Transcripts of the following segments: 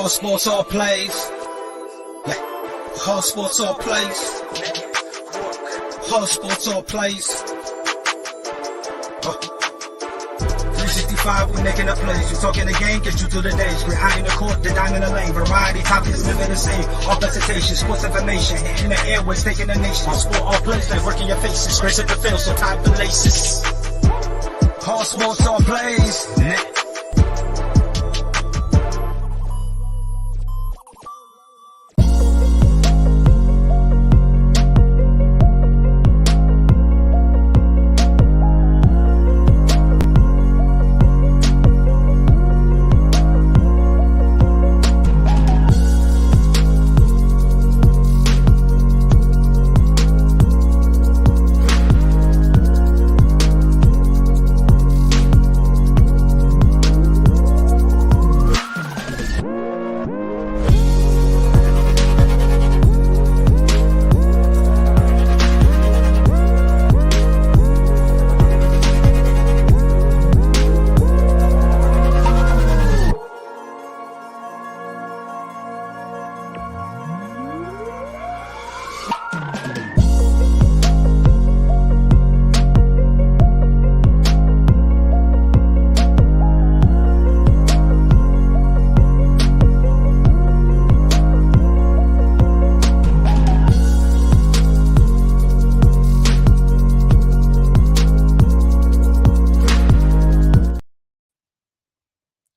All sports, all plays. Yeah. All sports, all plays. All sports, all plays. 365, we making up plays. You talking the game, get you to the days. We're high in the court, the dime in the lane. Variety topics, living the same. All presentation, sports information. Hitting the airways, taking the nation. All sport, all plays, like working your faces. Grace at the field, so tie the laces. All sports, all plays.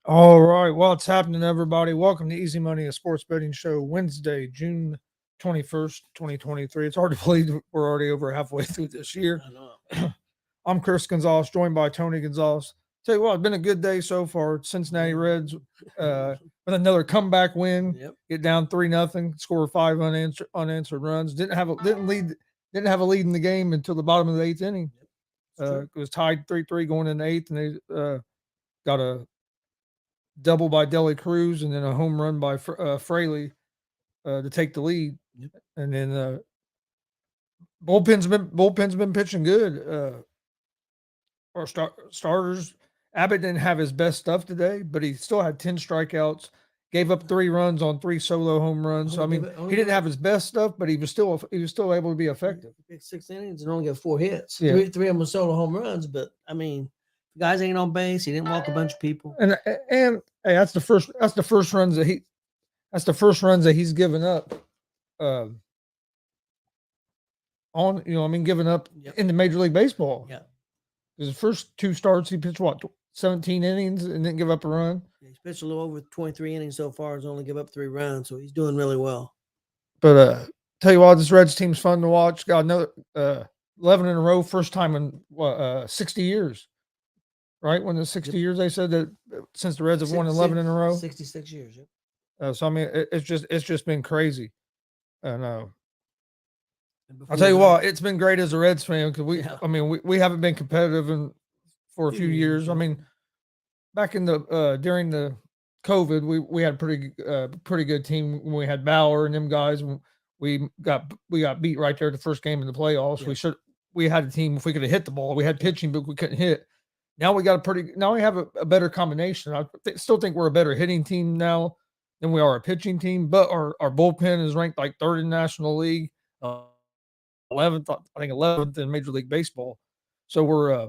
All right, what's happening, everybody? Welcome to Easy Money, a sports betting show, Wednesday, June 21st, 2023. It's hard to believe we're already over halfway through this year. I'm Chris Gonzalez, joined by Tony Gonzalez. Tell you what, it's been a good day so far. Cincinnati Reds with another comeback win. Get down 3-0, score 5 unanswered runs. Didn't have a lead in the game until the bottom of the 8th inning. It was tied 3-3 going in the 8th, and they got a double by Deli Cruz and then a home run by Fraley to take the lead. And then bullpen's been pitching good. Our starters, Abbott didn't have his best stuff today, but he still had 10 strikeouts, gave up 3 runs on 3 solo home runs. So I mean, he didn't have his best stuff, but he was still able to be effective. 6 innings and only got 4 hits. Yeah. Three of them were solo home runs, but I mean, the guys ain't on base. He didn't walk a bunch of people. And hey, that's the first runs that he's given up. Giving up in the Major League Baseball. Yeah. His first 2 starts, he pitched 17 innings and didn't give up a run. He's pitched a little over 23 innings so far. He's only give up 3 runs, so he's doing really well. But tell you what, this Reds team's fun to watch. Got another 11 in a row, first time in 60 years. Right? When the 60 years, they said that since the Reds have won 11 in a row. 66 years, yep. So I mean, it's just been crazy. And I'll tell you what, it's been great as a Reds fan because we haven't been competitive for a few years. I mean, back in the during the COVID, we had a pretty good team when we had Bauer and them guys. We got beat right there the first game in the playoffs. Yeah. We had a team if we could have hit the ball. We had pitching, but we couldn't hit. Now we have a better combination. I still think we're a better hitting team now than we are a pitching team, but our bullpen is ranked like 3rd in National League, 11th in Major League Baseball. So we're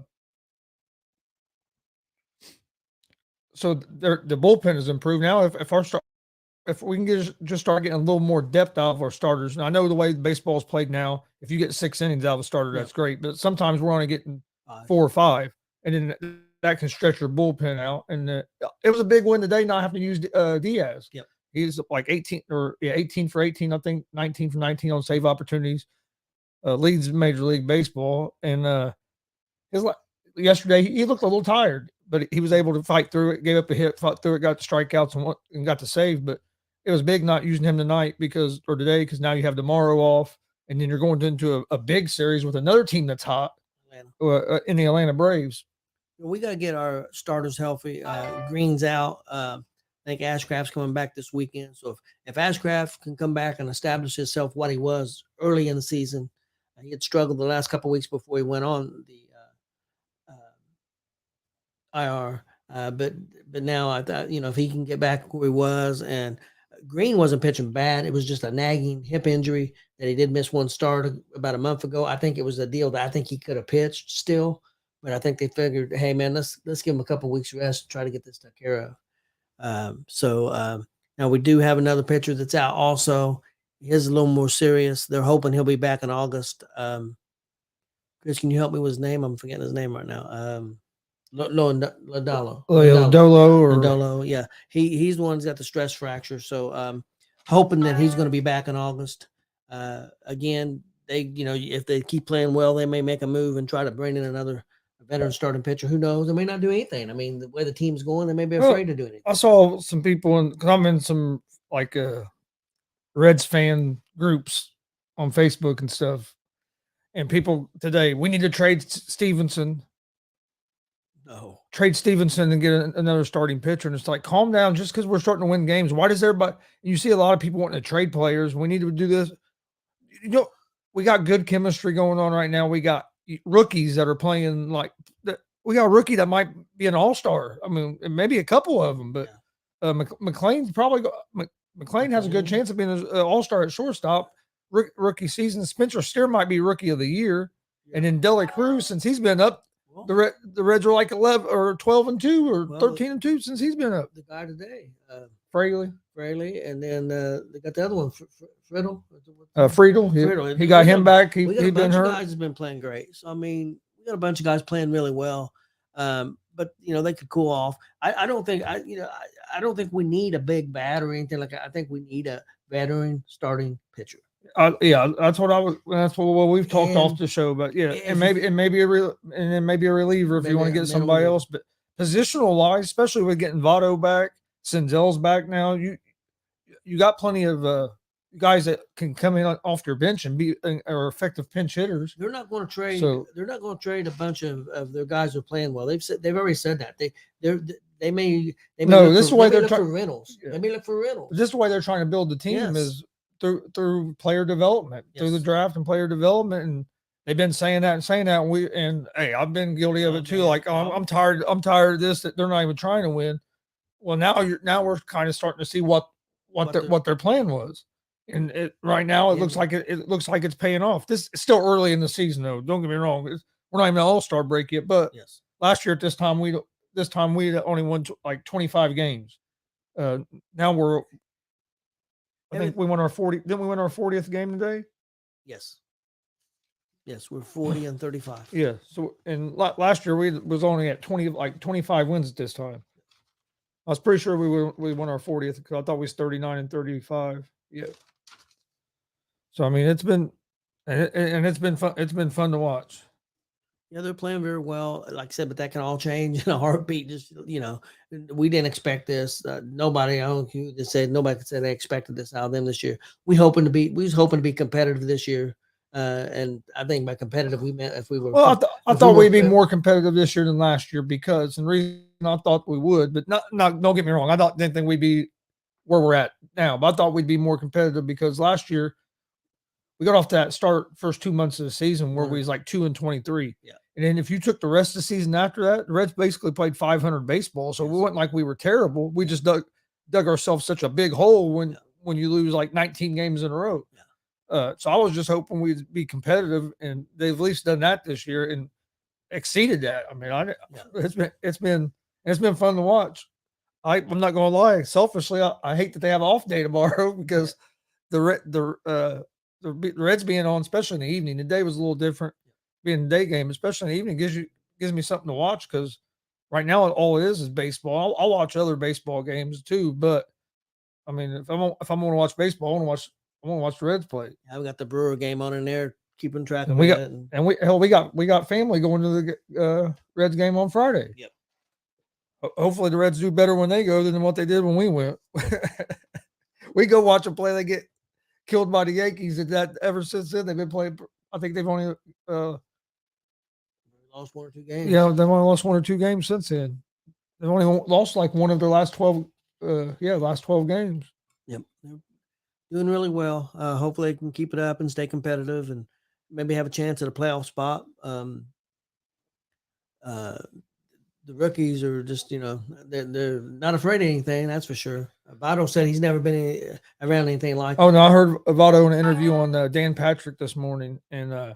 the bullpen has improved now. If we can just start getting a little more depth out of our starters, and I know the way baseball is played now, if you get 6 innings out of a starter, that's great. But sometimes we're only getting 4 or 5. And then that can stretch your bullpen out. And it was a big win today not having to use Diaz. Yep. He's like 18 for 18, I think, 19 for 19 on save opportunities. Leads Major League Baseball. And yesterday, he looked a little tired, but he was able to fight through it, gave up a hit, fought through it, got the strikeouts and got the save. But it was big not using him today because now you have tomorrow off. And then you're going into a big series with another team that's hot in the Atlanta Braves. We got to get our starters healthy. Green's out. I think Ashcraft's coming back this weekend. So if Ashcraft can come back and establish himself what he was early in the season, he had struggled the last couple of weeks before he went on the IR. But now I thought, if he can get back where he was, and Green wasn't pitching bad. It was just a nagging hip injury that he did miss one start about a month ago. I think it was a deal that I think he could have pitched still, but I think they figured, hey man, let's give him a couple weeks rest, try to get this taken care of. Now we do have another pitcher that's out also. He is a little more serious. They're hoping he'll be back in August. Chris, can you help me with his name? I'm forgetting his name right now. Lodolo. Lodolo, yeah. He's the one who's got the stress fracture. So hoping that he's going to be back in August. Again, if they keep playing well, they may make a move and try to bring in another veteran starting pitcher. Who knows? They may not do anything. I mean, the way the team's going, they may be afraid to do anything. I saw some people because I'm in some like Reds fan groups on Facebook and stuff. And people today, we need to trade Stevenson. No. Trade Stevenson and get another starting pitcher. And it's like, calm down just because we're starting to win games. Why does everybody – you see a lot of people wanting to trade players. We need to do this. We got good chemistry going on right now. We got rookies that are playing like – we got a rookie that might be an all-star. I mean, maybe a couple of them. But McLean's probably – McLean has a good chance of being an all-star at shortstop. Rookie season. Spencer Steer might be rookie of the year. And then Dela Cruz, since he's been up, the Reds are like 11 or 12-2 or 13-2 since he's been up. The guy today, Fraley, and then they got the other one, Friedel. Friedel, he got him back. He's been hurt. Guys has been playing great. So I mean, we got a bunch of guys playing really well. But they could cool off. I don't think we need a big bat or anything like that. I think we need a veteran starting pitcher. That's what we've talked off the show, but and maybe a reliever if you want to get somebody else. But positional wise, especially with getting Votto back, Senzel's back now, you got plenty of guys that can come in off your bench and be are effective pinch hitters. They're not going to trade. They're not going to trade a bunch of their guys who are playing well. They've already said that they may. No, this is the way they're trying for rentals. They may look for rentals. This is the way they're trying to build the team is through player development, through the draft and player development, and they've been saying that. And hey, I've been guilty of it too. Like I'm tired of this. That they're not even trying to win. Well, now we're kind of starting to see what their plan was. And right now it looks like it's paying off. This is still early in the season, though. Don't get me wrong; we're not even an all-star break yet. But last year at this time we only won like 25 games. Now I think we won our 40. Didn't we win our 40th game today? Yes, we're 40 and 35. Yeah. So and last year we was only at 25 wins at this time. I was pretty sure we won our 40th because I thought we was 39 and 35. Yeah. So I mean, it's been fun. It's been fun to watch. Yeah, they're playing very well, like I said, but that can all change in a heartbeat. Just we didn't expect this. Nobody, I don't know who just said nobody could say they expected this out of them this year. We was hoping to be competitive this year, and I think by competitive we meant if we were. Well, I thought we'd be more competitive this year than last year because, and the reason I thought we would, but not don't get me wrong, didn't think we'd be where we're at now, but I thought we'd be more competitive because last year we got off that first 2 months of the season where we was like 2-23. Yeah. And then if you took the rest of the season after that, the Reds basically played 500 baseball. So it wasn't like we were terrible. We just dug ourselves such a big hole when you lose like 19 games in a row. Yeah. So I was just hoping we'd be competitive, and they've at least done that this year and exceeded that. I mean, it's been fun to watch. I'm not going to lie. Selfishly, I hate that they have off day tomorrow because the Reds being on, especially in the evening. The day was a little different. Being a day game, especially in the evening, gives me something to watch because right now all it is baseball. I'll watch other baseball games too, but I mean, if I'm going to watch baseball, I want to watch the Reds play. Yeah, we got the Brewer game on in there, keeping track of it. We got family going to the Reds game on Friday. Yep. Hopefully the Reds do better when they go than what they did when we went. We go watch them play. They get killed by the Yankees. Ever since then they've been playing. I think they've only lost 1 or 2 games. Yeah, they've only lost 1 or 2 games since then. They've only lost like one of their last 12. Last 12 games. Yep, they're doing really well. Hopefully they can keep it up and stay competitive and maybe have a chance at a playoff spot. the rookies are just, they're not afraid of anything. That's for sure. Votto said he's never been around anything like Oh that. no, I heard Votto in an interview on Dan Patrick this morning, and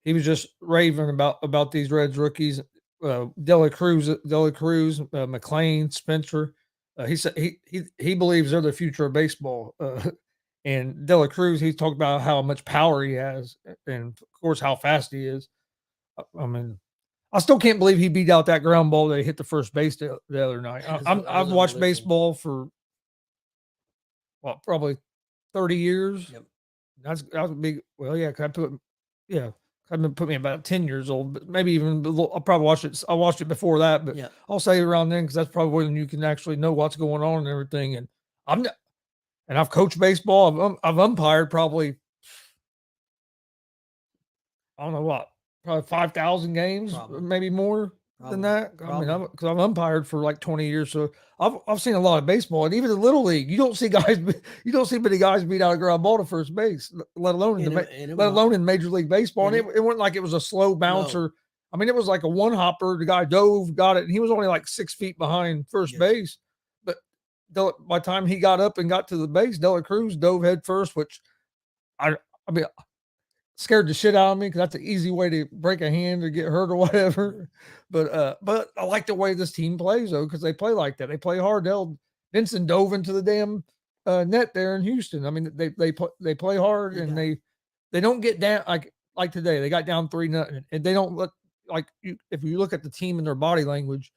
he was just raving about these Reds rookies, Dela Cruz, McLean, Spencer. He said he believes they're the future of baseball. And Dela Cruz, he talked about how much power he has, and of course how fast he is. I mean, I still can't believe he beat out that ground ball that he hit the first base the other night. I've watched baseball for probably 30 years. Yep. That was big. Well, yeah, I've been put me about 10 years old, but maybe even I'll probably watch it. I watched it before that, but Yeah. I'll say around then because that's probably when you can actually know what's going on and everything. And I've coached baseball. I've umpired probably, I don't know what, probably 5,000 games, Probably. maybe more than that. Probably. I mean, because I've umpired for like 20 years, so I've seen a lot of baseball. And even the little league, you don't see many guys beat out a ground ball to first base, let alone in Major League Baseball. And it wasn't like it was a slow bouncer. No. I mean, it was like a one hopper. The guy dove, got it, and he was only like 6 feet behind first base. But by the time he got up and got to the base, Dela Cruz dove head first, which I mean, scared the shit out of me because that's an easy way to break a hand or get hurt or whatever. But I like the way this team plays though, because they play like that. They play hard. Vincent dove into the damn net there in Houston. I mean, they play hard and they don't get down like today. They got down 3-0, and they don't look like if you look at the team and their body language,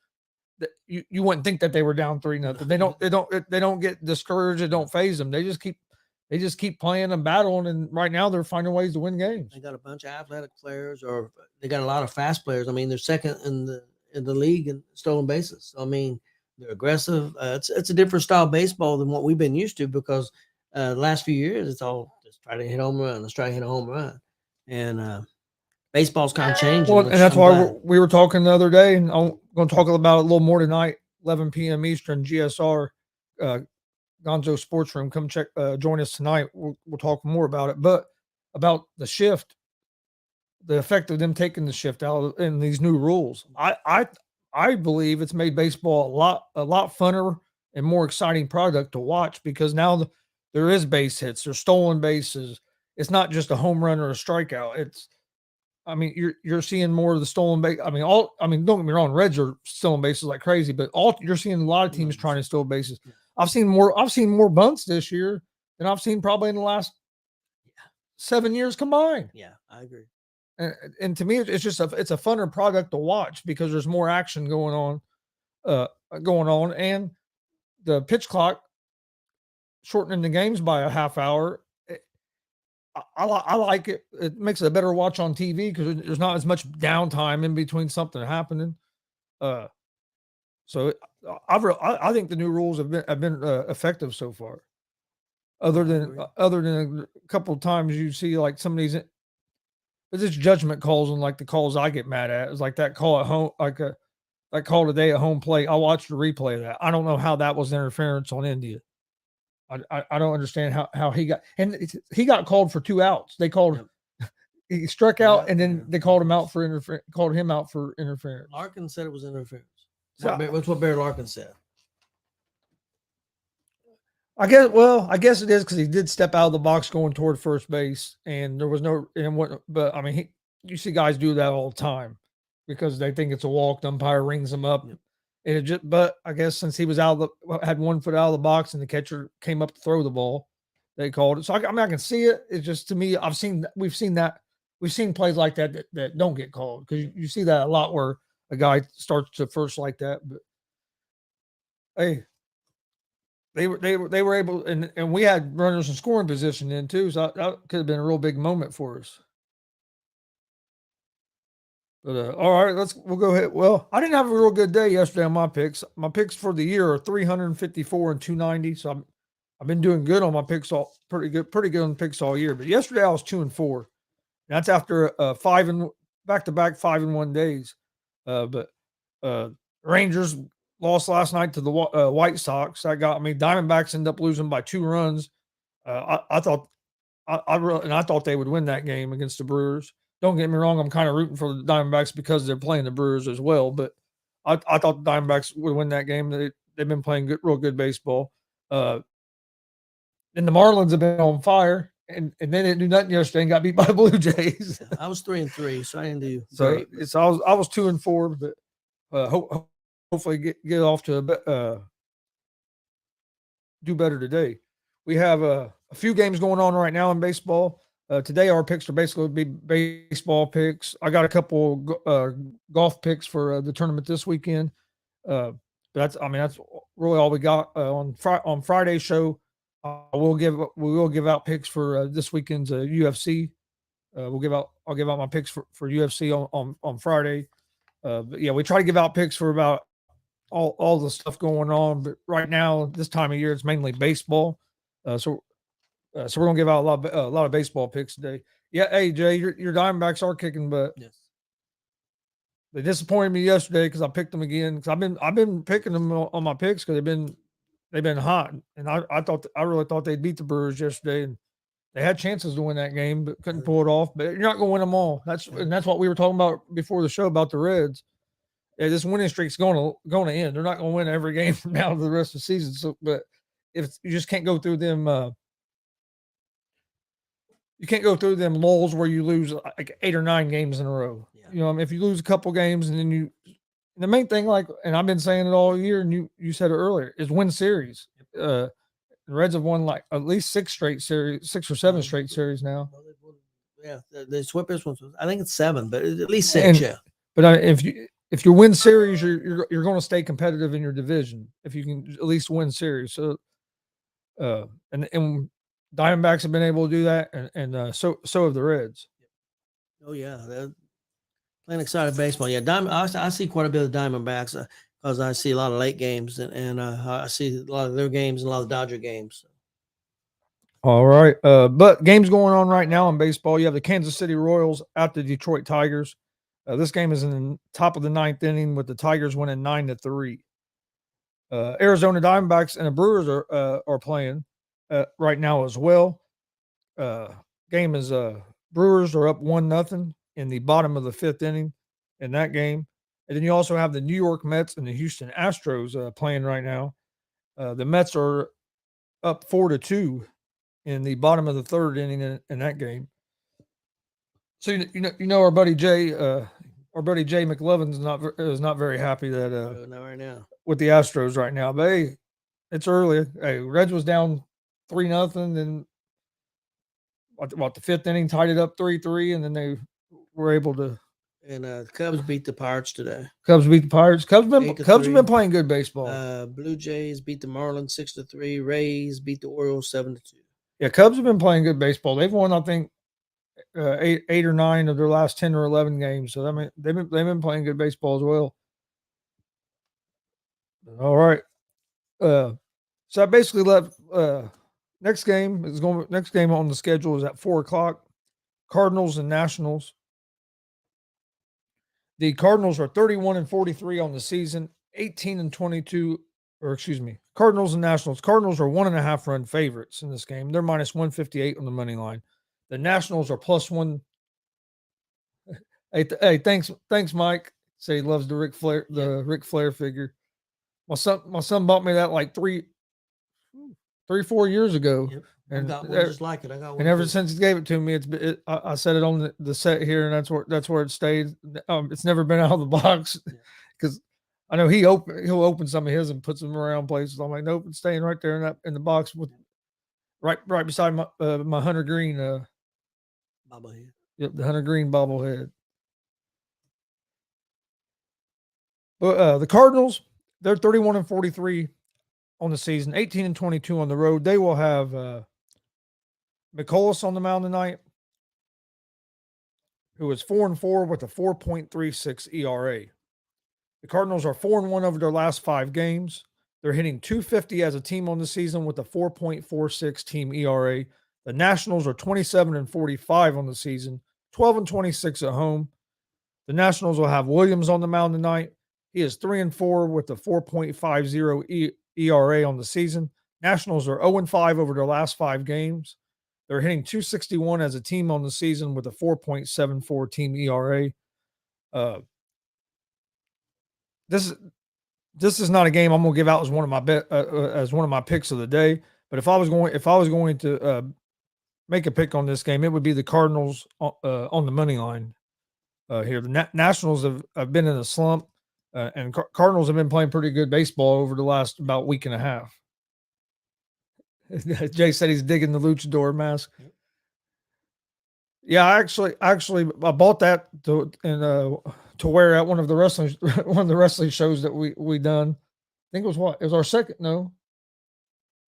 that you wouldn't think that they were down 3-0. They don't get discouraged. It don't phase them. They just keep playing and battling, and right now they're finding ways to win games. They got a bunch of athletic players, or they got a lot of fast players. I mean, they're second in the league in stolen bases. So, I mean, they're aggressive. It's a different style of baseball than what we've been used to because the last few years it's all just try to hit home run. Let's try to hit a home run, and baseball's kind of changing. Well, and that's why we were talking the other day, and I'm going to talk about it a little more tonight, 11 p.m. Eastern, GSR. Gonzo Sports Room. Come join us tonight. We'll talk more about it, but about the shift, the effect of them taking the shift out in these new rules. I believe it's made baseball a lot funner and more exciting product to watch because now there is base hits, there's stolen bases. It's not just a home run or a strikeout. You're seeing more of the stolen base. I mean, don't get me wrong, Reds are stealing bases like crazy, but you're seeing a lot of teams trying to steal bases. I've seen more bunts this year than I've seen probably in the last 7 years combined. Yeah, I agree. And to me, it's just it's a funner product to watch because there's more action going on, and the pitch clock shortening the games by a half hour. I like it. It makes it a better watch on TV because there's not as much downtime in between something happening. So I think the new rules have been effective so far. Other than a couple of times you see like some of these, but it's judgment calls and like the calls I get mad at is like that call at home, that call today at home plate. I watched the replay of that. I don't know how that was interference on India. I don't understand how he got called for 2 outs. They called he struck out and then they called him out for interference. Larkin said it was interference. That's what Barry Larkin said. I guess it is because he did step out of the box going toward first base, and there was but I mean, you see guys do that all the time because they think it's a walk. The umpire rings them up, and but I guess since he was had 1 foot out of the box and the catcher came up to throw the ball, they called it. So I can see it. It's just to me, we've seen plays like that don't get called because you see that a lot where a guy starts to first like that, but hey, they were able, and we had runners in scoring position then too, so that could have been a real big moment for us. But all right, we'll go ahead. Well, I didn't have a real good day yesterday on my picks. My picks for the year are 354 and 290, so I've been doing good on my picks pretty good on picks all year. But yesterday I was 2-4. That's after back-to-back 5-1 days. But Rangers lost last night to the White Sox. Diamondbacks ended up losing by 2 runs. I thought they would win that game against the Brewers. Don't get me wrong, I'm kind of rooting for the Diamondbacks because they're playing the Brewers as well. But I thought the Diamondbacks would win that game. They've been playing real good baseball. And the Marlins have been on fire, and they didn't do nothing yesterday and got beat by the Blue Jays. I was 3-3, so I didn't do So great. I was 2-4, but hopefully get off to do better today. We have a few games going on right now in baseball. Today, our picks are basically be baseball picks. I got a couple golf picks for the tournament this weekend. But that's really all we got on Friday's show. We will give out picks for this weekend's UFC. I'll give out my picks for UFC on Friday. But yeah, we try to give out picks for about all the stuff going on. But right now, this time of year, it's mainly baseball. So we're gonna give out a lot of baseball picks today. Yeah, hey Jay, your Diamondbacks are kicking butt. Yes. They disappointed me yesterday because I picked them again. Because I've been picking them on my picks because they've been hot, and I really thought they'd beat the Brewers yesterday, and they had chances to win that game but couldn't pull it off. But you're not gonna win them all. That's what we were talking about before the show about the Reds. Yeah, this winning streak's going to end. They're not going to win every game from now to the rest of the season. So, but if you just can't go through them, you can't go through them lulls where you lose like 8 or 9 games in a row. Yeah. You know, if you lose a couple games and then the main thing, and I've been saying it all year, and you said it earlier, is win series. The Reds have won like at least 6 or 7 straight series now. Yeah, the swept this one. I think it's 7, but at least 6. Yeah, but if you win series, you're going to stay competitive in your division if you can at least win series. So, and Diamondbacks have been able to do that, and so have the Reds. Oh yeah, they're playing exciting baseball. Yeah, I see quite a bit of Diamondbacks because I see a lot of late games, and I see a lot of their games and a lot of Dodger games. All right, but games going on right now in baseball. You have the Kansas City Royals at the Detroit Tigers. This game is in the top of the 9th inning with the Tigers winning 9-3. Arizona Diamondbacks and the Brewers are playing right now as well. Game is Brewers are up 1-0 in the bottom of the 5th inning in that game, and then you also have the New York Mets and the Houston Astros playing right now. The Mets are up 4-2 in the bottom of the 3rd inning in that game. So you know our buddy Jay McLovin is not very happy that not right now with the Astros right now. But hey, it's early. Hey, Reds was down 3-0, then what the 5th inning tied it up 3-3, and then they were able to. And Cubs beat the Pirates today. Cubs beat the Pirates. Cubs have been playing good baseball. Blue Jays beat the Marlins 6-3. Rays beat the Orioles 7-2. Yeah, Cubs have been playing good baseball. They've won, I think, 8 or 9 of their last 10 or 11 games. So I mean, they've been playing good baseball as well. All right. So I basically left. Next game on the schedule is at 4:00. Cardinals and Nationals. The Cardinals are 31-43 on the season, 18-22. Or excuse me, Cardinals and Nationals. Cardinals are 1.5 run favorites in this game. They're minus 158 on the money line. The Nationals are +1. Hey, thanks, Mike. Say he loves the Ric Flair figure. My son bought me that like 3-4 years ago. Yep. And I got one just like it. I got one. And ever since he gave it to me, I set it on the set here, and that's where it stayed. It's never been out of the box because I know he'll open some of his and puts them around places. I'm like, nope, it's staying right there in the box with right beside my Hunter Green bobblehead. Yep, the Hunter Green bobblehead. But the Cardinals, they're 31-43 on the season, 18-22 on the road. They will have McCullough on the mound tonight, who is 4-4 with a 4.36 ERA. The Cardinals are 4-1 over their last 5 games. They're hitting .250 as a team on the season with a 4.46 team ERA. The Nationals are 27-45 on the season, 12-26 at home. The Nationals will have Williams on the mound tonight. He is 3-4 with a 4.50 ERA on the season. Nationals are 0-5 over their last 5 games. They're hitting .261 as a team on the season with a 4.74 team ERA. this is not a game I'm gonna give out as one of my as one of my picks of the day. But if I was going to make a pick on this game, it would be the Cardinals on the money line here. The Nationals have been in a slump, and Cardinals have been playing pretty good baseball over the last about week and a half. Jay said he's digging the luchador mask. Yeah, I bought that to wear at one of the wrestling shows that we done. I think it was our second. No,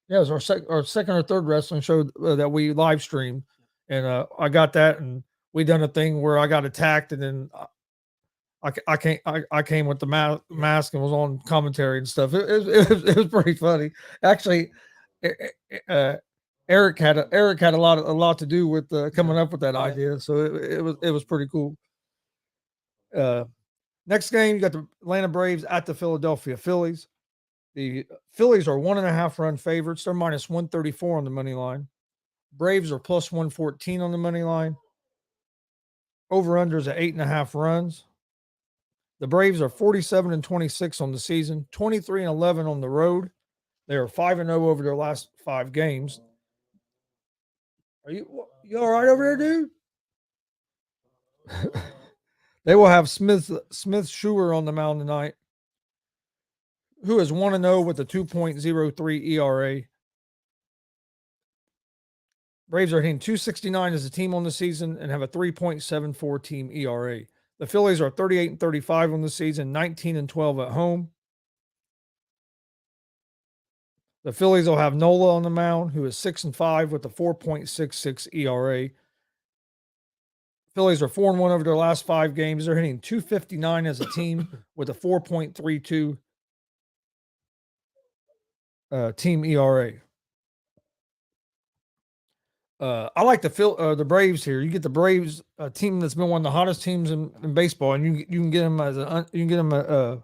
yeah, it was our second or third wrestling show that we live streamed, and I got that, and we done a thing where I got attacked, and then I came with the mask and was on commentary and stuff. It was pretty funny, actually. Eric had a lot to do with coming up with that idea, so it was pretty cool. Next game, you got the Atlanta Braves at the Philadelphia Phillies. The Phillies are 1.5 run favorites. They're minus 134 on the money line. Braves are plus 114 on the money line. Over unders at 8.5 runs. The Braves are 47-26 on the season, 23-11 on the road. They are 5-0 over their last 5 games. Are you all right over there, dude? They will have Smith Schuer on the mound tonight, who is 1-0 with a 2.03 ERA. Braves are hitting .269 as a team on the season and have a 3.74 team ERA. The Phillies are 38-35 on the season, 19-12 at home. The Phillies will have Nola on the mound, who is 6-5 with a 4.66 ERA. Phillies are 4-1 over their last 5 games. They're hitting .259 as a team with a 4.32 team ERA. I like the Braves here. You get the Braves, a team that's been one of the hottest teams in baseball, and you can get them a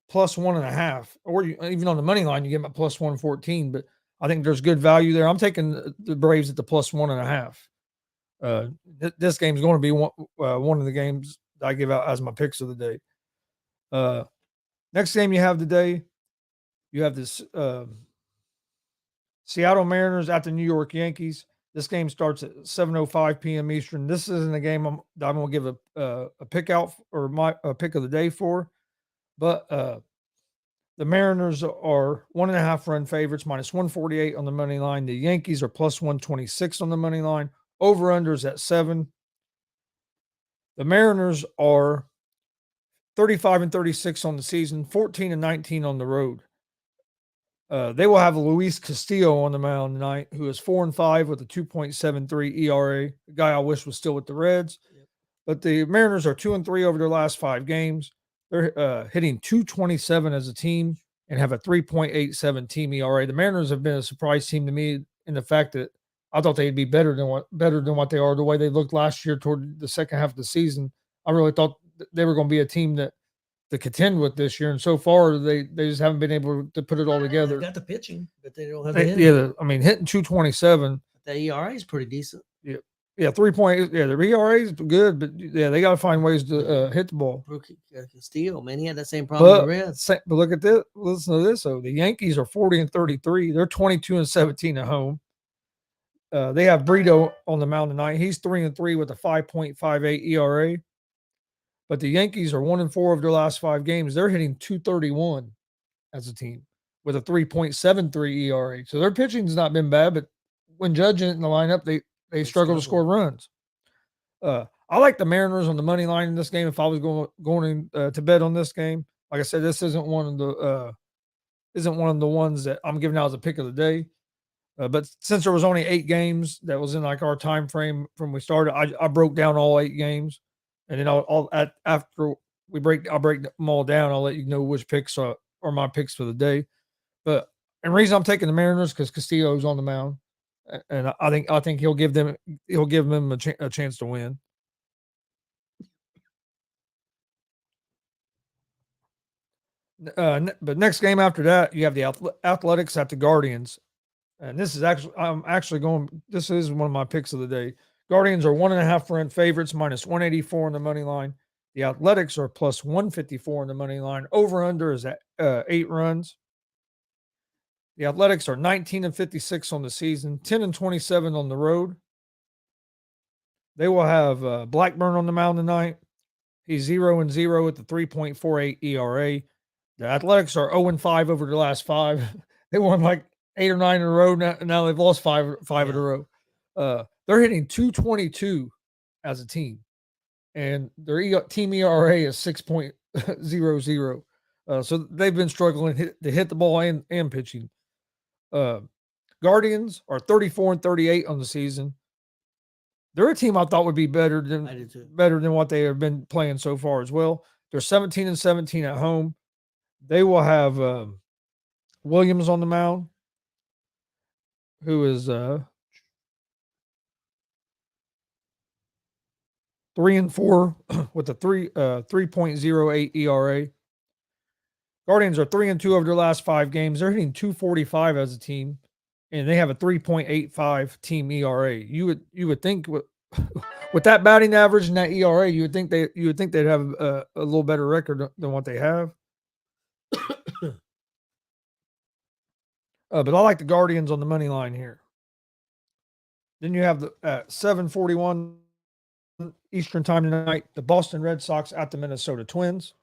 plus 1.5, or even on the money line you get them at plus 114. But I think there's good value there. I'm taking the Braves at the plus 1.5. This game is going to be one of the games that I give out as my picks of the day. Next game you have today, you have this Seattle Mariners at the New York Yankees. This game starts at 7:05 p.m. Eastern. This isn't a game I'm going to give a pick out or my pick of the day for, but the Mariners are 1.5 run favorites, minus 148 on the money line. The Yankees are plus 126 on the money line. Over unders at 7. The Mariners are 35-36 on the season, 14-19 on the road. They will have Luis Castillo on the mound tonight, who is 4-5 with a 2.73 ERA. The guy I wish was still with the Reds. Yep. But the Mariners are 2-3 over their last 5 games. They're hitting .227 as a team and have a 3.87 team ERA. The Mariners have been a surprise team to me in the fact that I thought they'd be better than what they are. The way they looked last year toward the second half of the season, I really thought they were going to be a team to contend with this year, and so far they just haven't been able to put it all together. They got the pitching, but they don't have the hitting. Yeah, I mean, hitting .227. The ERA is pretty decent. Yeah, 3.8. Yeah, the ERA is good, but yeah, they got to find ways to hit the ball. Castillo, man, he had that same problem with the Reds. But look at this. Listen to this. So the Yankees are 40-33. They're 22-17 at home. They have Brito on the mound tonight. He's 3-3 with a 5.58 ERA. But the Yankees are 1-4 of their last 5 games. They're hitting .231 as a team with a 3.73 ERA. So their pitching's not been bad, but when judging it in the lineup, they struggle to score runs. I like the Mariners on the money line in this game. If I was going to bet on this game, like I said, this isn't one of the ones that I'm giving out as a pick of the day. But since there was only 8 games that was in like our time frame from we started, I broke down all 8 games. And then after I'll break them all down. I'll let you know which picks are my picks for the day. But the reason I'm taking the Mariners because Castillo's on the mound, and I think he'll give them a chance to win. But next game after that, you have the Athletics at the Guardians, and this is this is one of my picks of the day. Guardians are 1.5 run favorites, minus 184 on the money line. The Athletics are plus 154 on the money line. Over-under is at 8 runs. The Athletics are 19-56 on the season, 10-27 on the road. They will have Blackburn on the mound tonight. He's 0-0 with the 3.48 ERA. The Athletics are 0-5 over the last 5. They won like 8 or 9 in a row. Now they've lost five in a row. They're hitting 222 as a team, and their team ERA is 6.00. So they've been struggling to hit the ball and pitching. Guardians are 34-38 on the season. They're a team I thought would be better than what they have been playing so far as well. They're 17-17 at home. They will have Williams on the mound, who is 3-4 with a 3.08 ERA. Guardians are 3-2 over their last 5 games. They're hitting 245 as a team, and they have a 3.85 team ERA. You would think with that batting average and that ERA, you would think they'd have a little better record than what they have. But I like the Guardians on the money line here. Then you have at 7:41 Eastern time tonight, the Boston Red Sox at the Minnesota Twins.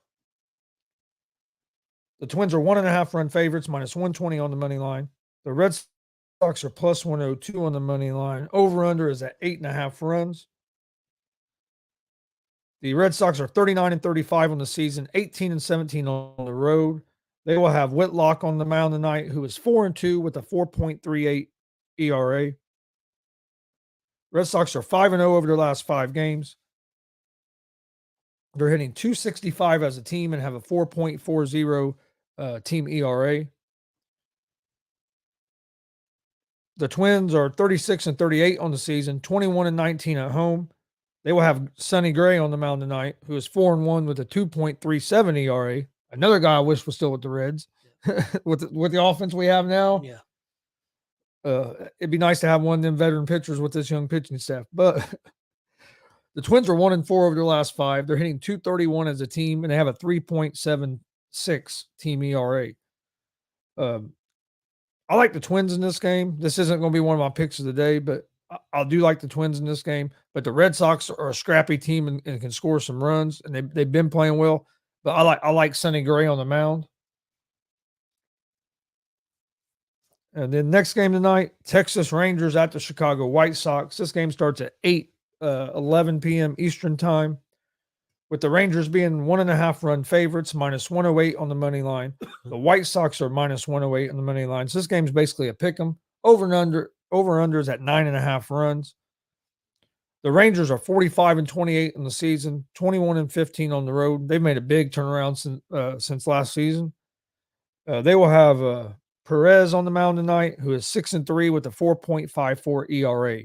The Twins are 1.5 run favorites, minus 120 on the money line. The Red Sox are plus 102 on the money line. Over-under is at 8.5 runs. The Red Sox are 39-35 on the season, 18-17 on the road. They will have Whitlock on the mound tonight, who is 4-2 with a 4.38 ERA. Red Sox are 5-0 over their last 5 games. They're hitting 265 as a team and have a 4.40 team ERA. The Twins are 36-38 on the season, 21-19 at home. They will have Sonny Gray on the mound tonight, who is 4-1 with a 2.37 ERA. Another guy I wish was still with the Reds. with the offense we have now. Yeah. It'd be nice to have one of them veteran pitchers with this young pitching staff. But the Twins are 1-4 over their last 5. They're hitting 231 as a team, and they have a 3.76 team ERA. I like the Twins in this game. This isn't going to be one of my picks of the day, but I do like the Twins in this game. But the Red Sox are a scrappy team and can score some runs, and they've been playing well. But I like Sonny Gray on the mound. And then next game tonight, Texas Rangers at the Chicago White Sox. This game starts at 11 p.m. Eastern time, with the Rangers being 1.5 run favorites, minus 108 on the money line. The White Sox are minus 108 on the money line. So this game's basically a pick 'em. Over under is at 9.5 runs. The Rangers are 45-28 in the season, 21-15 on the road. They've made a big turnaround since last season. They will have Perez on the mound tonight, who is 6-3 with a 4.54 ERA.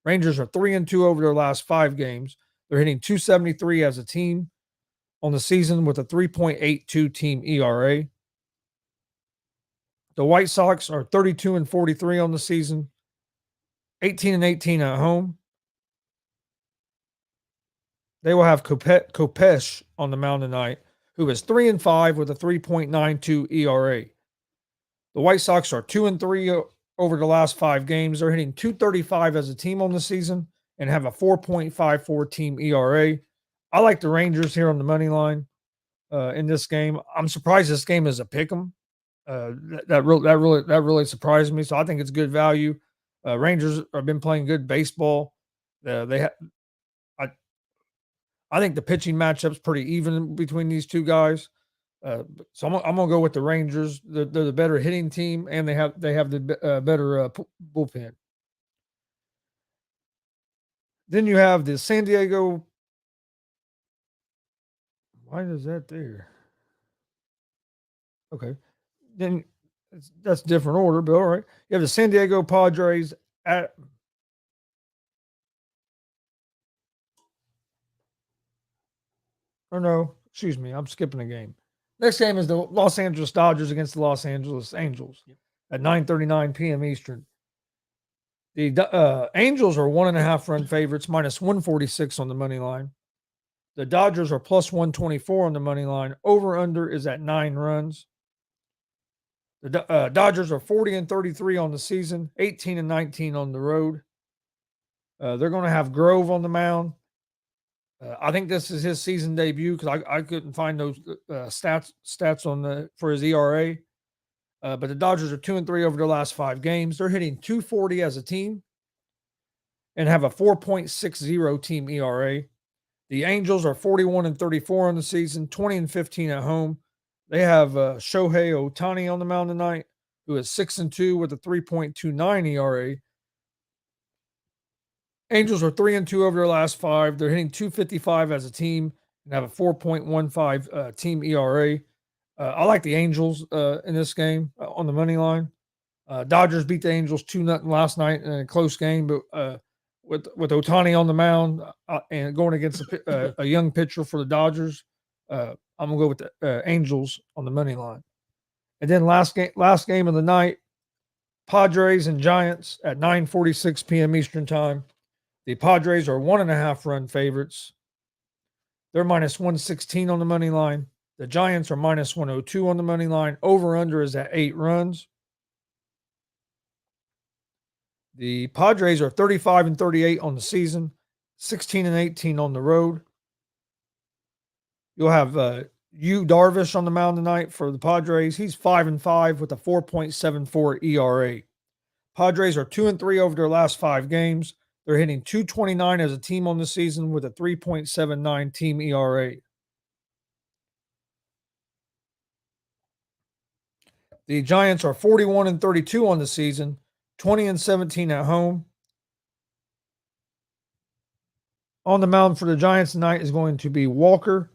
Rangers are 3-2 over their last 5 games. They're hitting 273 as a team on the season with a 3.82 team ERA. The White Sox are 32-43 on the season, 18-18 at home. They will have Kopesh on the mound tonight, who is 3-5 with a 3.92 ERA. The White Sox are 2-3 over the last 5 games. They're hitting 235 as a team on the season and have a 4.54 team ERA. I like the Rangers here on the money line in this game. I'm surprised this game is a pick 'em. That really surprised me. So I think it's good value. Rangers have been playing good baseball. I think the pitching matchup's pretty even between these two guys. So I'm gonna go with the Rangers. They're the better hitting team, and they have the better bullpen. Then you have the San Diego. Why is that there? Okay, then that's a different order, but all right. You have the San Diego Padres at. Oh no, excuse me, I'm skipping a game. Next game is the Los Angeles Dodgers against the Los Angeles Angels at 9:39 p.m. Eastern. The Angels are 1.5 run favorites, minus 146 on the money line. The Dodgers are plus 124 on the money line. Over under is at 9 runs. The Dodgers are 40-33 on the season, 18-19 on the road. They're going to have Grove on the mound. I think this is his season debut because I couldn't find those stats for his ERA. But the Dodgers are 2-3 over their last 5 games. They're hitting 240 as a team and have a 4.60 team ERA. The Angels are 41-34 on the season, 20-15 at home. They have Shohei Ohtani on the mound tonight, who is 6-2 with a 3.29 ERA. Angels are 3-2 over their last 5. They're hitting 255 as a team and have a 4.15 team ERA. I like the Angels in this game on the money line. Dodgers beat the Angels 2-0 last night in a close game, but with Ohtani on the mound and going against a young pitcher for the Dodgers, I'm gonna go with the Angels on the money line. And then last game of the night, Padres and Giants at 9:46 p.m. Eastern time. The Padres are 1.5 run favorites. They're minus 116 on the money line. The Giants are minus 102 on the money line. Over under is at 8 runs. The Padres are 35-38 on the season, 16-18 on the road. You'll have Yu Darvish on the mound tonight for the Padres. He's 5-5 with a 4.74 ERA. Padres are 2-3 over their last 5 games. They're hitting 229 as a team on the season with a 3.79 team ERA. The Giants are 41-32 on the season, 20-17 at home. On the mound for the Giants tonight is going to be Walker.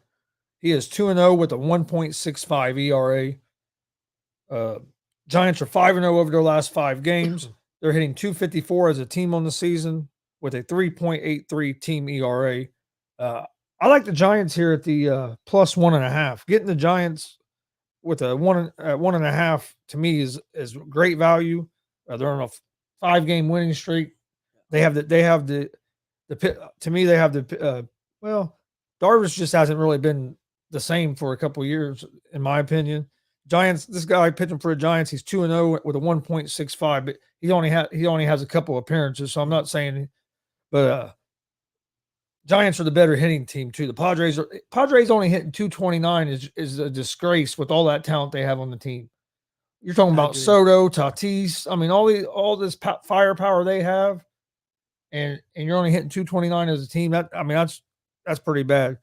He is 2-0 with a 1.65 ERA. Giants are 5-0 over their last 5 games. They're hitting 254 as a team on the season with a 3.83 team ERA. I like the Giants here at the plus 1.5. Getting the Giants with a 1.5 to me is great value. They're on a 5-game winning streak. Darvish just hasn't really been the same for a couple of years, in my opinion. Giants, this guy pitching for the Giants, he's 2-0 with a 1.65, but he only has a couple appearances, so I'm not saying, but Giants are the better hitting team too. The Padres only hitting 229 is a disgrace with all that talent they have on the team. You're talking about Soto, Tatis. I mean, all this firepower they have, and you're only hitting 229 as a team. That's pretty bad.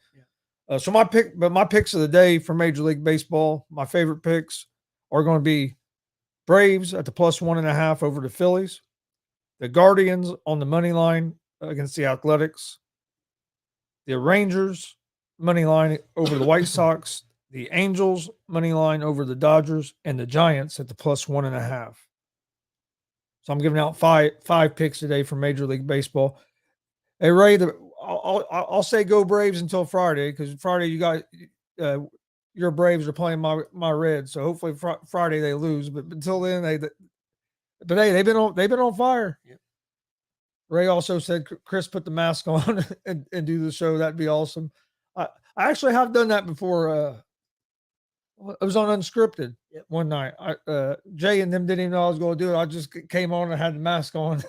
Yeah. So my picks of the day for Major League Baseball, my favorite picks are going to be Braves at the plus 1.5 over the Phillies, the Guardians on the money line against the Athletics, the Rangers money line over the White Sox, the Angels money line over the Dodgers, and the Giants at the plus 1.5. So I'm giving out five picks today for Major League Baseball. Hey Ray, I'll say go Braves until Friday, because Friday you got your Braves are playing my Reds, so hopefully Friday they lose. But until then, they've been on fire. Yep. Ray also said Chris put the mask on and do the show. That'd be awesome. I actually have done that before. It was on Unscripted one night. Jay and them didn't even know I was going to do it. I just came on and had the mask on.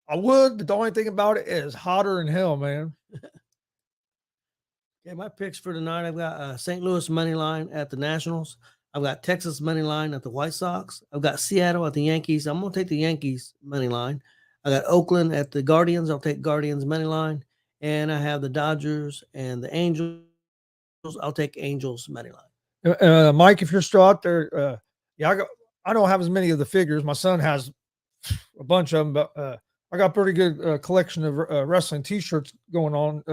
I would, but the only thing about it is hotter than hell, man. Okay, my picks for tonight, I've got St. Louis money line at the Nationals. I've got Texas money line at the White Sox. I've got Seattle at the Yankees. I'm going to take the Yankees money line. I got Oakland at the Guardians. I'll take Guardians money line. And I have the Dodgers and the Angels. I'll take Angels money line. Mike, if you're still out there, I don't have as many of the figures. My son has a bunch of them, but I got a pretty good collection of wrestling T-shirts going on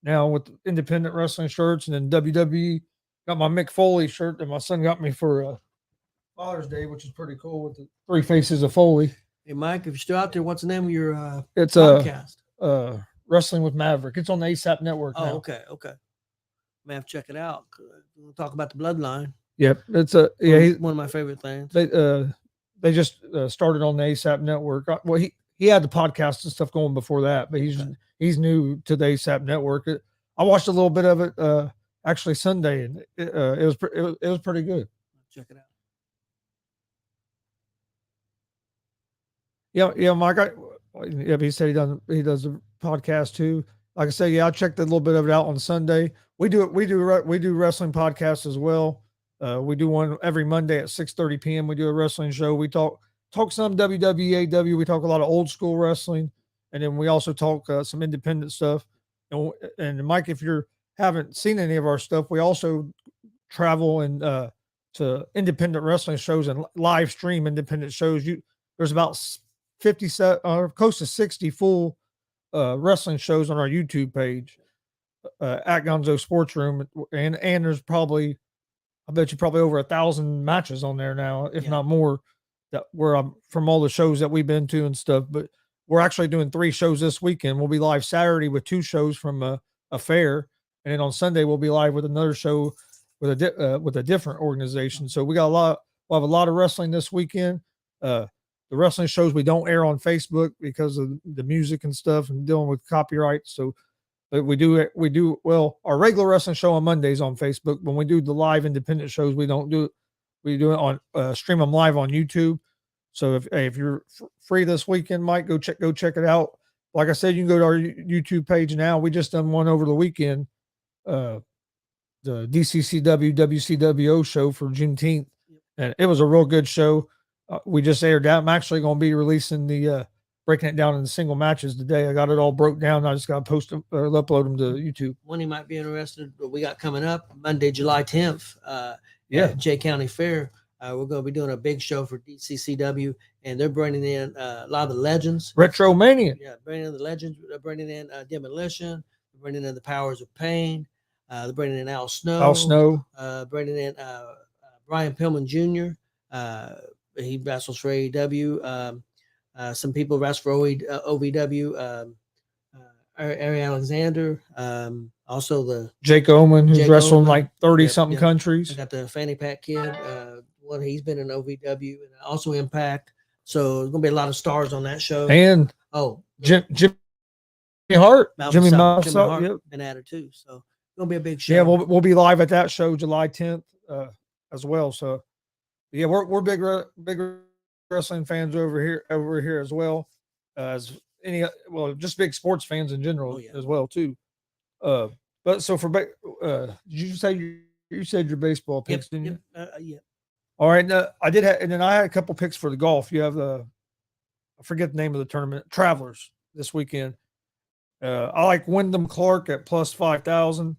now with independent wrestling shirts, and then WWE. Got my Mick Foley shirt that my son got me for Father's Day, which is pretty cool, with the 3 faces of Foley. Hey, Mike, if you're still out there, what's the name of your podcast? Wrestling with Maverick. It's on the ASAP Network now. Okay. May have to check it out. We'll talk about the bloodline. Yep, it's one of my favorite things. They just started on the ASAP Network. Well, he had the podcast and stuff going before that, but he's new to the ASAP network. I watched a little bit of it actually Sunday, and it was pretty good. Check it out. Yeah, Mike. He said he does a podcast too. Like I said, yeah, I checked a little bit of it out on Sunday. We do wrestling podcasts as well. We do one every Monday at 6:30 p.m. We do a wrestling show. We talk some WWE. We talk a lot of old school wrestling, and then we also talk some independent stuff. And Mike, if you haven't seen any of our stuff, we also travel and to independent wrestling shows and live stream independent shows. There's about 57 or close to 60 full wrestling shows on our YouTube page at GonzoSportsRoom, and there's probably, I bet you probably over 1,000 matches on there now, if not more, that where I'm from all the shows that we've been to and stuff. But we're actually doing 3 shows this weekend. We'll be live Saturday with 2 shows from a fair, and then on Sunday we'll be live with another show with a different organization. So we'll have a lot of wrestling this weekend. The wrestling shows we don't air on Facebook because of the music and stuff and dealing with copyright. So, but we do well, our regular wrestling show on Mondays on Facebook. When we do the live independent shows, we don't do it. We do it on stream them live on YouTube. So if you're free this weekend, Mike, go check it out. Like I said, you can go to our YouTube page now. We just done one over the weekend, the DCCW WCWO show for Juneteenth, and it was a real good show. We just aired that. I'm actually going to be releasing the breaking it down into single matches today. I got it all broke down. I just got to post them or upload them to YouTube. One you might be interested, what we got coming up Monday, July 10th. At Jay County Fair. We're going to be doing a big show for DCCW, and they're bringing in a lot of the legends. Retromania. Yeah, bringing in the legends. They're bringing in Demolition. They're bringing in the Powers of Pain. They're bringing in Al Snow. Bringing in Brian Pillman Jr. He wrestles for AEW. Some people wrestle for OVW. Ari Alexander. Also the Jake Oman, who's wrestled in like 30-something countries. I got the Fanny Pack Kid. He's been in OVW and also Impact. So there's gonna be a lot of stars on that show. And Jimmy Hart, Jimmy Hart been added too. So it's gonna be a big show. Yeah, we'll be live at that show July 10th as well. So yeah, we're big wrestling fans over here as well as just big sports fans in general as well too. But so for did you say you said your baseball picks, didn't you? Yeah. All right, I did have, and then I had a couple picks for the golf. You have I forget the name of the tournament, Travelers this weekend. I like Wyndham Clark at plus 5,000,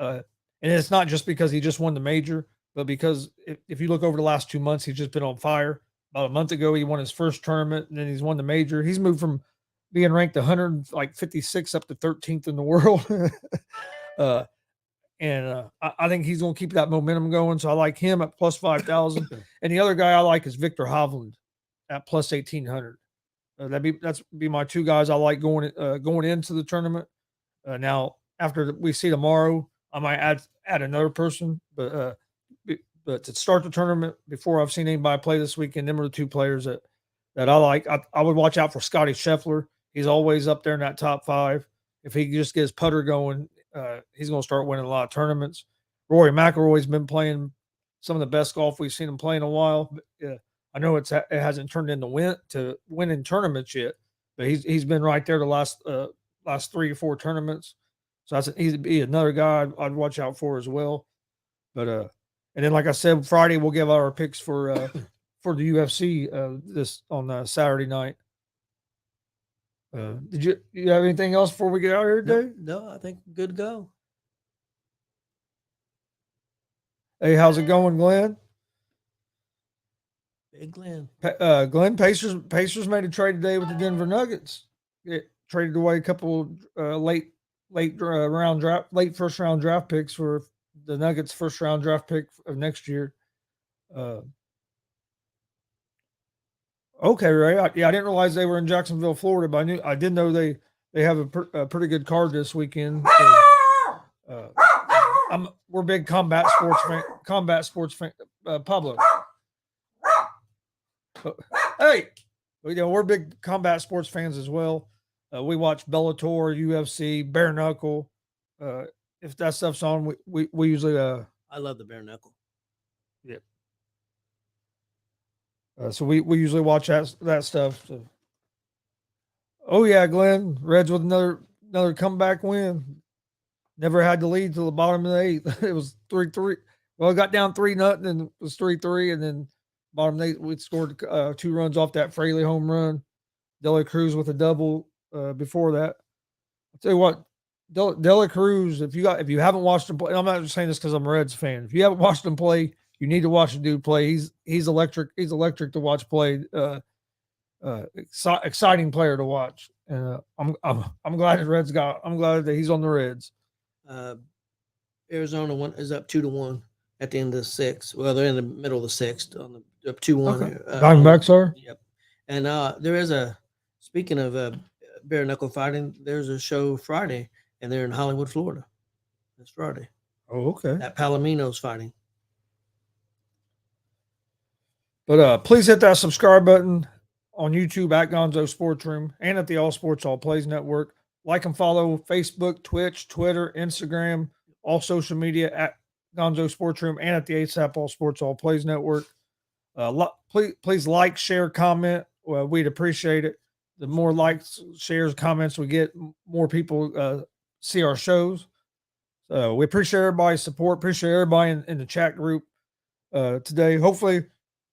and it's not just because he just won the major, but because if you look over the last 2 months, he's just been on fire. About a month ago, he won his first tournament, and then he's won the major. He's moved from being ranked 156 up to 13th in the world. I think he's going to keep that momentum going. So I like him at plus 5,000. And the other guy I like is Victor Hovland at plus 1,800. That's be my 2 guys I like going into the tournament. Now after we see tomorrow, I might add another person, but to start the tournament before I've seen anybody play this weekend, them are the 2 players that I like. I would watch out for Scotty Scheffler. He's always up there in that top 5. If he just gets putter going, he's going to start winning a lot of tournaments. Rory McIlroy's been playing some of the best golf we've seen him play in a while. But, I know it hasn't turned into winning tournaments yet, but he's been right there the last 3 or 4 tournaments. So he's another guy I'd watch out for as well. But and then like I said, Friday we'll give our picks for the UFC this on Saturday night. Did you have anything else before we get out here today? No, I think good to go. Hey, how's it going, Glenn? Big Glenn. Glenn, Pacers made a trade today with the Denver Nuggets. It traded away a couple late first round draft picks for the Nuggets' first round draft pick of next year. Okay, Ray. I didn't realize they were in Jacksonville, Florida, but I did know they have a pretty good card this weekend. So, we're big combat sports fan, Pablo. Hey, we're big combat sports fans as well. We watch Bellator, UFC, bare knuckle. If that stuff's on, we usually I love the bare knuckle. yeah. So we usually watch that stuff. So. Oh yeah, Glenn, Reds with another comeback win. Never had to lead till the bottom of the eighth. It was 3-3. Well, it got down 3-0, and it was 3-3, and then bottom of the eighth we scored 2 runs off that Fraley home run. Dela Cruz with a double before that. I'll tell you what, Dela Cruz, if you haven't watched him play, and I'm not just saying this because I'm a Reds fan. If you haven't watched him play, you need to watch the dude play. He's electric. He's electric to watch play. Exciting player to watch. And I'm glad the Reds I'm glad that he's on the Reds. Arizona is up 2-1 at the end of the sixth. Well, they're in the middle of the sixth on the up 2-1. Okay. Diamondbacks are. Yep. And there is speaking of bare knuckle fighting, there's a show Friday, and they're in Hollywood, Florida. This Friday. Oh, okay. At Palomino's fighting. But please hit that subscribe button on YouTube at GonzoSportsRoom and at the All Sports All Plays Network. Like and follow Facebook, Twitch, Twitter, Instagram, all social media at GonzoSportsRoom and at the ASAP All Sports All Plays Network. Please like, share, comment. We'd appreciate it. The more likes, shares, comments we get, more people see our shows. So we appreciate everybody's support. Appreciate everybody in the chat group today. Hopefully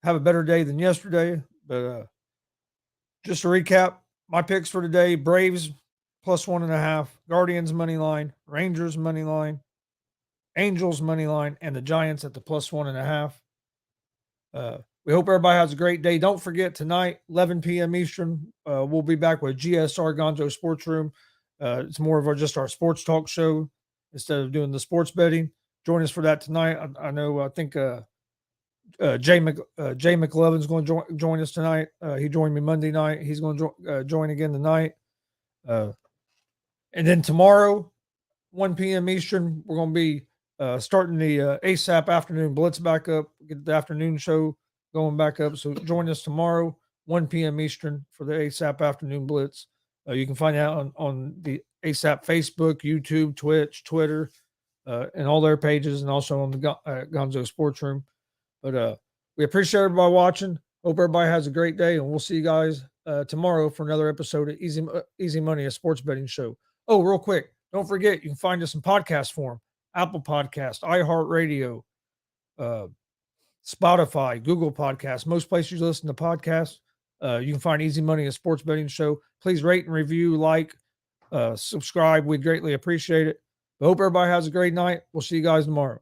have a better day than yesterday. But just to recap, my picks for today: Braves +1.5, Guardians money line, Rangers money line, Angels money line, and the Giants at the +1.5. We hope everybody has a great day. Don't forget tonight, 11 p.m. Eastern, we'll be back with GSR Gonzo Sports Room. It's more of just our sports talk show instead of doing the sports betting. Join us for that tonight. I think Jay McLevin's going to join us tonight. He joined me Monday night. He's going to join again tonight. And then tomorrow, 1 p.m. Eastern, we're going to be starting the ASAP Afternoon Blitz back up, get the afternoon show going back up. So join us tomorrow, 1 p.m. Eastern for the ASAP Afternoon Blitz. You can find out on the ASAP Facebook, YouTube, Twitch, Twitter, and all their pages, and also on the Gonzo Sports Room. But we appreciate everybody watching. Hope everybody has a great day, and we'll see you guys tomorrow for another episode of Easy Money, a sports betting show. Oh, real quick, don't forget, you can find us in podcast form: Apple Podcast, iHeartRadio, Spotify, Google Podcasts, most places you listen to podcasts. You can find Easy Money, a sports betting show. Please rate and review, subscribe. We'd greatly appreciate it. I hope everybody has a great night. We'll see you guys tomorrow.